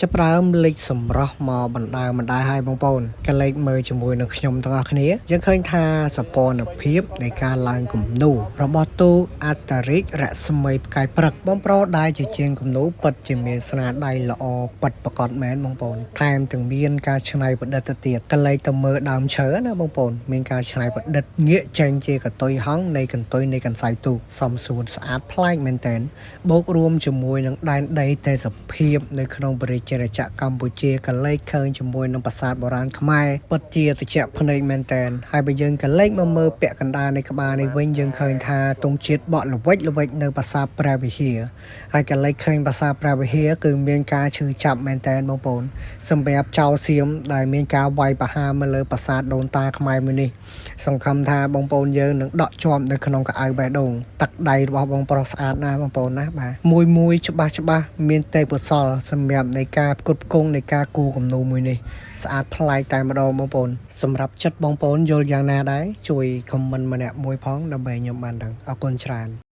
ចាប់ផ្ដើមលេខសម្រស់មកបណ្ដើឲ្យបងប្អូនក៏លេខមើលជាមួយនឹងខ្ញុំទាំងអស់គ្នាយើងឃើញថាសពនភាពនៃការឡើងគំនូររបស់ទូអត្តរិករស្មីផ្កាយព្រឹកបងប្រុសដែលជាជាងគំនូរពិតជាមានស្នាដៃល្អពិតប្រកបមែនបងប្អូនថែមទាំងមានការច្នៃប្រឌិតទៅទៀតក៏លេខទៅមើលដើមឈើណាបងប្អូនមានការច្នៃប្រឌិតងាកចេញជាកតុយហង្សនៃកន្ទុយនៃកន្សែងទូសំសួនស្អាតប្លែកមែនតើបូករួមជាមួយនឹងដែនដីទេសភាពនៅក្នុងប្រជាជាតិកម្ពុជាក៏លេខឃើញជាមួយនឹងប្រាសាទបុរាណខ្មែរពិតជាត្រជាក់ភ្នែកមែនតើហើយបើយើងក៏លេខមកមើលពាក់កណ្ដាលនៃក្បាលនេះវិញយើងឃើញថាទង់ជាតិបក់ល្វិចនៅប្រាសាទព្រះវិហារហើយក៏លេខឃើញប្រាសាទព្រះវិហារគឺមានការឈឺចាប់មែនតើបងប្អូនសម្រាប់ចៅសៀមដែលមានការវាយប្រហារមកលើប្រាសាទដូនតាខ្មែរមួយនេះសង្ឃឹមថាបងប្អូនយើងនឹងដកជាប់នៅក្នុងកៅអៅបេះដូងទឹកដៃរបស់បងប្រុសស្អាតណាស់បងប្អូនណាបាទមួយច្បាស់មានទេពកោសល្យសម្រាប់នៃការផ្គត់ផ្គង់នៃការគូរគំនូរមួយនេះស្អាតប្លែកតែម្ដងបងប្អូនសម្រាប់ចិត្តបងប្អូនយល់យ៉ាងណាដែរជួយខមមិនម្នាក់មួយផងដើម្បីខ្ញុំបានដឹងអរគុណច្រើន